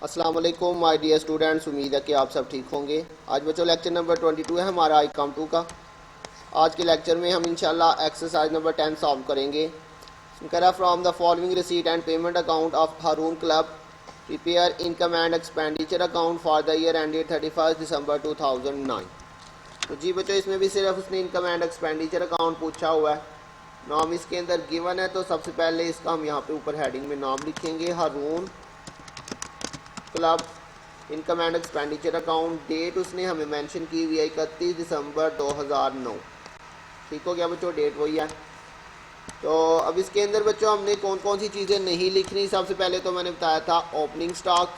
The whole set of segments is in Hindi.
अस्सलाम वालेकुम माय डियर स्टूडेंट्स, उम्मीद है कि आप सब ठीक होंगे। आज बच्चों लेक्चर नंबर 22 है हमारा ICOM 2 का। आज के लेक्चर में हम इंशाल्लाह एक्सरसाइज नंबर 10 सॉल्व करेंगे। कह रहा from the following receipt and payment account of Haroon club prepare income and expenditure account for the year ended 31 December 2009। तो जी बच्चों, इसमें भी सिर्फ उसने इनकम एंड एक्सपेंडिचर अकाउंट पूछा हुआ है। नाम इसके अंदर गिवन है, तो सबसे पहले इसका हम यहाँ पे ऊपर हेडिंग में नाम लिखेंगे, Haroon club income and expenditure account. Date उसने हमें मेंशन की हुई है 31 दिसंबर 2009। ठीक हो गया बच्चों, डेट वही है। तो अब इसके अंदर बच्चों हमने कौन कौन सी चीज़ें नहीं लिखनी। सबसे पहले तो मैंने बताया था ओपनिंग स्टॉक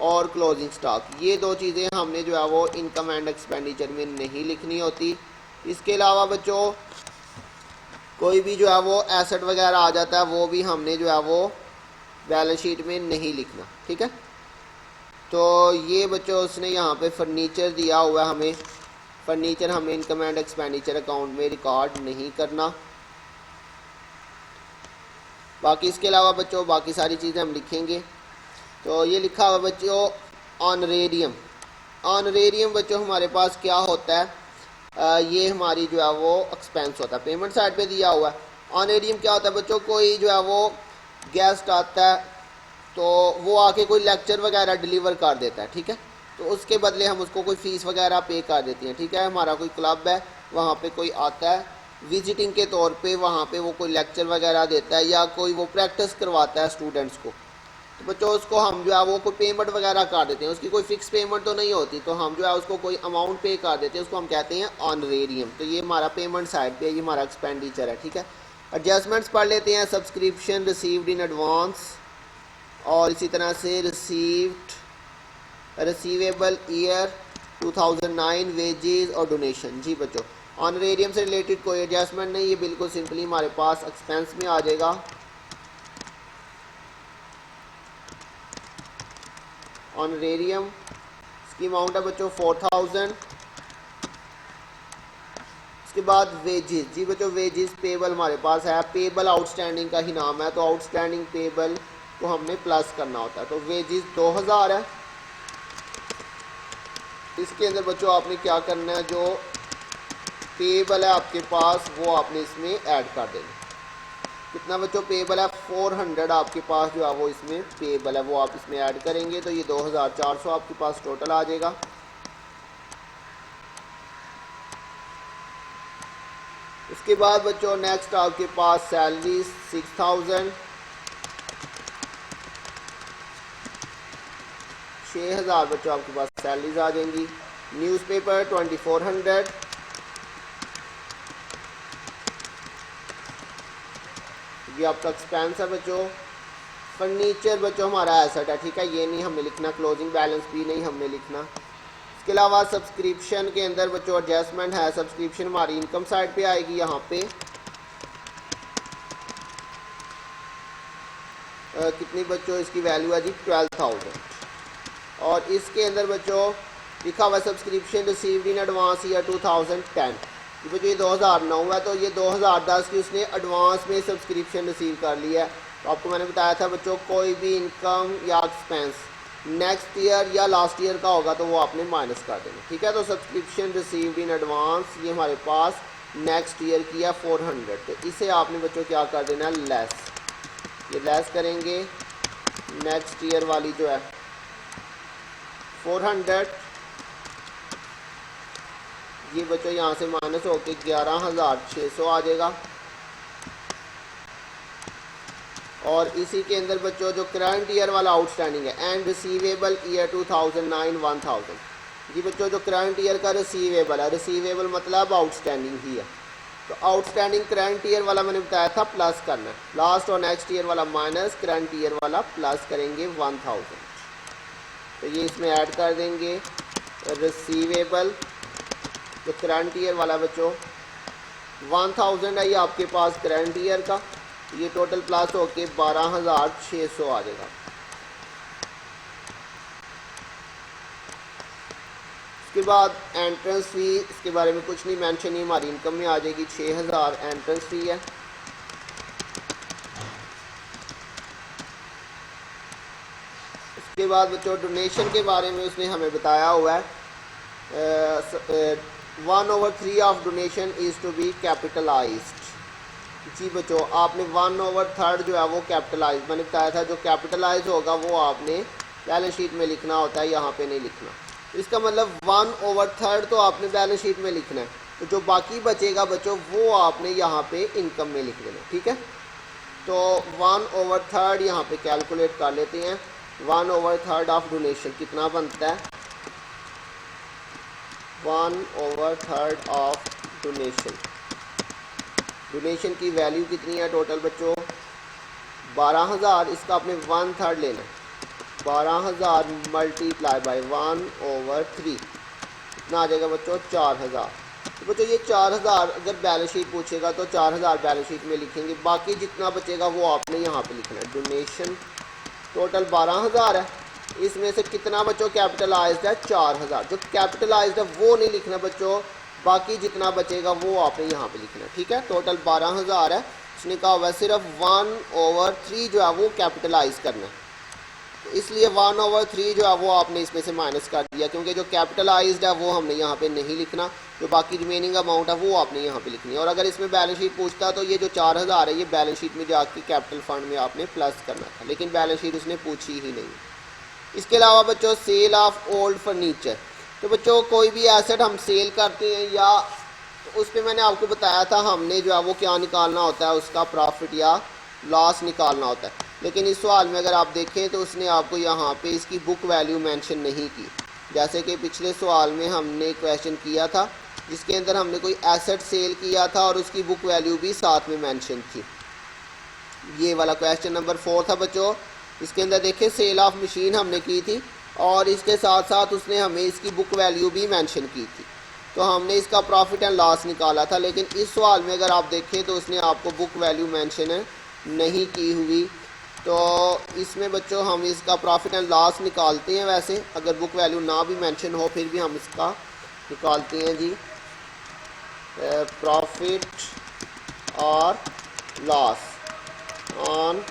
और क्लोजिंग स्टॉक, ये दो चीज़ें हमने जो है वो इनकम एंड एक्सपेंडिचर में नहीं लिखनी होती। इसके अलावा बच्चों कोई भी जो है वो एसेट वगैरह आ जाता है, वो भी हमने जो है वो बैलेंस शीट में नहीं लिखना। ठीक है, तो ये बच्चों उसने यहाँ पे फर्नीचर दिया हुआ है हमें। फर्नीचर हमें इनकम एंड एक्सपेंडिचर अकाउंट में रिकॉर्ड नहीं करना। बाकी इसके अलावा बच्चों बाकी सारी चीज़ें हम लिखेंगे। तो ये लिखा हुआ बच्चों ऑनरेरियम। ऑनरेरियम बच्चों हमारे पास क्या होता है, ये हमारी जो है वो एक्सपेंस होता है, पेमेंट साइड पे दिया हुआ है। ऑनरेरियम क्या होता है बच्चों, कोई जो है वो गेस्ट आता है तो वो आके कोई लेक्चर वगैरह डिलीवर कर देता है। ठीक है, तो उसके बदले हम उसको कोई फ़ीस वगैरह पे कर देती हैं। ठीक है, हमारा कोई क्लब है, वहाँ पे कोई आता है विजिटिंग के तौर पे, वहाँ पे वो कोई लेक्चर वगैरह देता है या कोई वो प्रैक्टिस करवाता है स्टूडेंट्स को, तो बच्चों उसको हम जो है वो कोई पेमेंट वगैरह कर देते हैं। उसकी कोई फिक्स पेमेंट तो नहीं होती, तो हम जो है उसको कोई अमाउंट पे कर देते हैं, उसको हम कहते हैं ऑनरेरियम। तो ये हमारा पेमेंट साइड पे, ये हमारा एक्सपेंडिचर है। ठीक है, एडजस्टमेंट्स पढ़ लेते हैं। सब्सक्रिप्शन रिसीव्ड इन एडवांस, और इसी तरह से रिसीवेबल ईयर 2009, वेजेस और डोनेशन। जी बच्चों, ऑनरेरियम से रिलेटेड कोई एडजस्टमेंट नहीं, ये बिल्कुल सिंपली हमारे पास एक्सपेंस में आ जाएगा। ऑनरेरियम इसकी अमाउंट है बच्चों 4000। इसके बाद वेजेस। जी बच्चों, वेजेस पेबल हमारे पास है, पेबल आउटस्टैंडिंग का ही नाम है, तो आउटस्टैंडिंग पेबल को हमने प्लस करना होता है। तो वेजेस 2000 है। इसके अंदर बच्चों आपने क्या करना है, जो पेबल है आपके पास वो आपने इसमें ऐड कर देना। कितना बच्चों पेबल है, 400 आपके पास जो है वो इसमें पेबल है, वो आप इसमें ऐड करेंगे, तो ये 2400 आपके पास टोटल आ जाएगा। उसके बाद बच्चों नेक्स्ट आपके पास सैलरी 6000, 6000 बच्चों आपके पास सैलरीज आ जाएंगी। न्यूज़पेपर 2400, ये आपका एक्सपेंस है बच्चों। फर्नीचर बच्चों हमारा एसेट है। ठीक है, ये नहीं हमने लिखना, क्लोजिंग बैलेंस भी नहीं हमने लिखना। इसके अलावा सब्सक्रिप्शन के अंदर बच्चों एडजस्टमेंट है। सब्सक्रिप्शन हमारी इनकम साइड पे आएगी, यहाँ पे कितनी बच्चों इसकी वैल्यू है जी 12000। और इसके अंदर बच्चों लिखा हुआ subscription received in advance year 2010। बच्चों ये 2009 है, तो ये 2010 की उसने एडवांस में सब्सक्रिप्शन रिसीव कर लिया है। तो आपको मैंने बताया था बच्चों कोई भी इनकम या एक्सपेंस नेक्स्ट ईयर या लास्ट ईयर का होगा तो वो आपने माइनस कर देना। ठीक है, तो सब्सक्रिप्शन रिसीव्ड इन एडवांस ये हमारे पास नेक्स्ट ईयर की है 400, तो इसे आपने बच्चों क्या कर देना है, लेस। ये लेस करेंगे, नेक्स्ट ईयर वाली जो है 400, ये बच्चों यहाँ से माइनस होके 11600 आ जाएगा। और इसी के अंदर बच्चों जो करंट ईयर वाला आउटस्टैंडिंग है, एंड रिसीवेबल ईयर 2009 1000। जी बच्चों, जो करंट ईयर का रिसीवेबल है, रिसीवेबल मतलब आउटस्टैंडिंग ही है, तो आउटस्टैंडिंग करंट ईयर वाला मैंने बताया था प्लस करना है। लास्ट और नेक्स्ट ईयर वाला माइनस, करंट ईयर वाला प्लस करेंगे 1000, तो ये इसमें ऐड कर देंगे। रिसीवेबल जो करंट ईयर वाला बच्चों 1000 है, ये आपके पास करंट ईयर का, ये टोटल प्लस होके 12600 आ जाएगा। इसके बाद एंट्रेंस फ़ी, इसके बारे में कुछ नहीं मेंशन, ही हमारी इनकम में आ जाएगी। 6000 एंट्रेंस फ़ी है। उसके बाद बच्चों डोनेशन के बारे में उसने हमें बताया हुआ है 1/3 of donation is to be capitalized. जी बच्चों आपने 1/3 जो है वो कैपिटलाइज मैंने बताया था, जो कैपिटलाइज होगा वो आपने बैलेंस शीट में लिखना होता है, यहाँ पे नहीं लिखना। इसका मतलब 1/3 तो आपने बैलेंस शीट में लिखना है, तो जो बाकी बचेगा बच्चों वो आपने यहाँ पे इनकम में लिख देना। ठीक है, तो 1/3 यहाँ पे कैलकुलेट कर लेते हैं। 1/3 ऑफ डोनेशन कितना बनता है? 1/3 ऑफ डोनेशन, डोनेशन की वैल्यू कितनी है टोटल बच्चों? 12,000। इसका आपने 1/3 लेना है, 12,000 मल्टीप्लाई बाई 1/3 कितना आ जाएगा बच्चों? 4,000। तो बच्चों ये 4,000 अगर बैलेंस शीट पूछेगा तो 4,000 बैलेंस शीट में लिखेंगे, बाकी जितना बचेगा वो आपने यहाँ पे लिखना है। डोनेशन टोटल 12,000 है, इसमें से कितना बच्चों कैपिटलाइज्ड है? 4,000। जो कैपिटलाइज्ड है वो नहीं लिखना बच्चों, बाकी जितना बचेगा वो आपने यहाँ पे लिखना है। ठीक है, टोटल 12,000 है, उसने कहा हुआ सिर्फ 1/3 जो है वो कैपिटलाइज करना है, तो इसलिए 1/3 जो है वो आपने इसमें से माइनस कर दिया, क्योंकि जो कैपिटलाइज्ड है वो हमने यहाँ पे नहीं लिखना, जो बाकी रिमेनिंग अमाउंट है वो आपने यहाँ पे लिखनी है। और अगर इसमें बैलेंस शीट पूछता तो ये जो 4,000 है ये बैलेंस शीट में जाके कैपिटल फंड में आपने प्लस करना था, लेकिन बैलेंस शीट उसने पूछी ही नहीं। इसके अलावा बच्चों सेल ऑफ ओल्ड फर्नीचर, तो बच्चों कोई भी एसेट हम सेल करते हैं या तो उस पर मैंने आपको बताया था हमने जो है वो क्या निकालना होता है, उसका प्रॉफिट या लॉस निकालना होता है। लेकिन इस सवाल में अगर आप देखें तो उसने आपको यहाँ पे इसकी बुक वैल्यू मेंशन नहीं की, जैसे कि पिछले सवाल में हमने क्वेश्चन किया था जिसके अंदर हमने कोई एसेट सेल किया था और उसकी बुक वैल्यू भी साथ में मेंशन थी। ये वाला क्वेश्चन नंबर 4 था बच्चों। इसके अंदर देखिए सेल ऑफ मशीन हमने की थी और इसके साथ साथ उसने हमें इसकी बुक वैल्यू भी मेंशन की थी, तो हमने इसका प्रॉफिट एंड लॉस निकाला था। लेकिन इस सवाल में अगर आप देखें तो उसने आपको बुक वैल्यू मेंशन नहीं की हुई, तो इसमें बच्चों हम इसका प्रॉफिट एंड लॉस निकालते हैं। वैसे अगर बुक वैल्यू ना भी मेंशन हो फिर भी हम इसका निकालते हैं जी, प्रॉफिट और loss on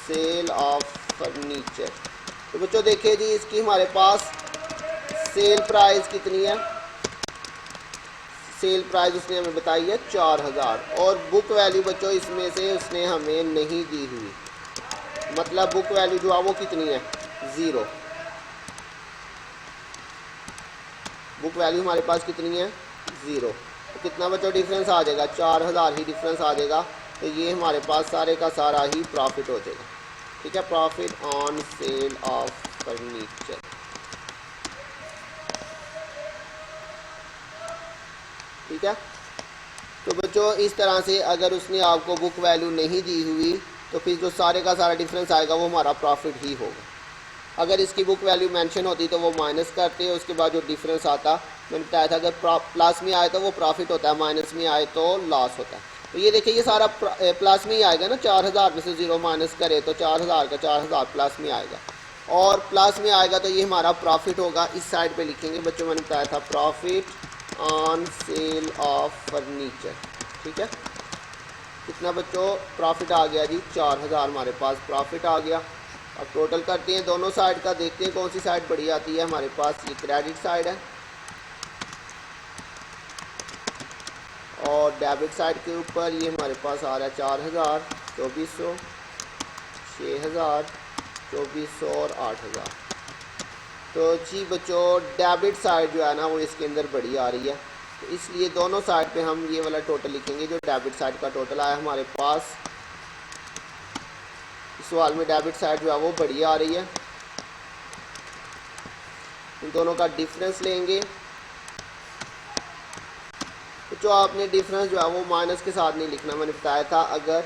sale of furniture. तो बच्चों देखिए जी इसकी हमारे पास सेल प्राइस कितनी है? सेल प्राइस उसने हमें बताई है 4,000 और बुक वैल्यू बच्चों इसमें से उसने हमें नहीं दी हुई, मतलब बुक वैल्यू जो है वो कितनी है? 0। बुक वैल्यू हमारे पास कितनी है? 0। तो कितना बच्चों डिफरेंस आ जाएगा? 4,000 ही डिफरेंस आ जाएगा, तो ये हमारे पास सारे का सारा ही प्रॉफिट हो जाएगा। ठीक है, profit on sale of furniture. ठीक है, तो बच्चों इस तरह से अगर उसने आपको बुक वैल्यू नहीं दी हुई तो फिर जो सारे का सारा डिफरेंस आएगा वो हमारा प्रॉफिट ही होगा। अगर इसकी बुक वैल्यू मेंशन होती तो वो माइनस करते हैं, उसके बाद जो डिफरेंस आता मैंने बताया था अगर प्लस में आए तो वो प्रॉफिट होता है, माइनस में आए तो लॉस होता है। तो ये देखिए ये सारा प्लस में ही आएगा ना, 4,000 में से 0 माइनस करे तो 4,000 का 4,000 प्लस में आएगा और प्लस में आएगा तो ये हमारा प्रॉफिट होगा। इस साइड पे लिखेंगे बच्चों, मैंने बताया था profit on sale of furniture. ठीक है, कितना बच्चों प्रॉफिट आ गया जी? 4,000 हमारे पास प्रॉफिट आ गया। अब टोटल करते हैं दोनों साइड का, देखते हैं कौन सी साइड बड़ी आती है हमारे पास। ये क्रेडिट साइड है और डेबिट साइड के ऊपर ये हमारे पास आ रहा है 4,000, 2,400, 6,000, 2,400 और 8,000। तो जी बच्चों डेबिट साइड जो है ना वो इसके अंदर बड़ी आ रही है, तो इसलिए दोनों साइड पे हम ये वाला टोटल लिखेंगे जो डेबिट साइड का टोटल आया हमारे पास। इस सवाल में डेबिट साइड जो है वो बड़ी आ रही है, इन दोनों का डिफरेंस लेंगे। तो जो आपने डिफरेंस जो है वो माइनस के साथ नहीं लिखना, मैंने बताया था। अगर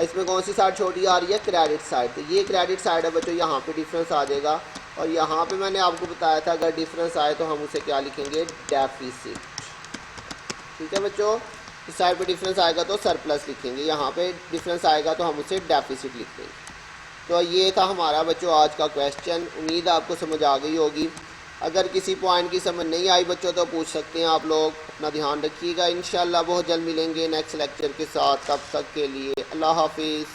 इसमें कौन सी साइड छोटी आ रही है? क्रेडिट साइड, तो ये क्रेडिट साइड है बच्चों, यहाँ पे डिफरेंस आ जाएगा। और यहाँ पे मैंने आपको बताया था अगर डिफरेंस आए तो हम उसे क्या लिखेंगे? डेफिसिट। ठीक है बच्चों, इस साइड पे डिफरेंस आएगा तो सरप्लस लिखेंगे, यहाँ पे डिफरेंस आएगा तो हम उसे डेफिसिट लिख देंगे। तो ये था हमारा बच्चों आज का क्वेश्चन, उम्मीद आपको समझ आ गई होगी। अगर किसी पॉइंट की समझ नहीं आई बच्चों तो पूछ सकते हैं आप लोग। अपना ध्यान रखिएगा, इंशाल्लाह बहुत जल्द मिलेंगे नेक्स्ट लेक्चर के साथ। तब तक के लिए अल्लाह हाफिज़।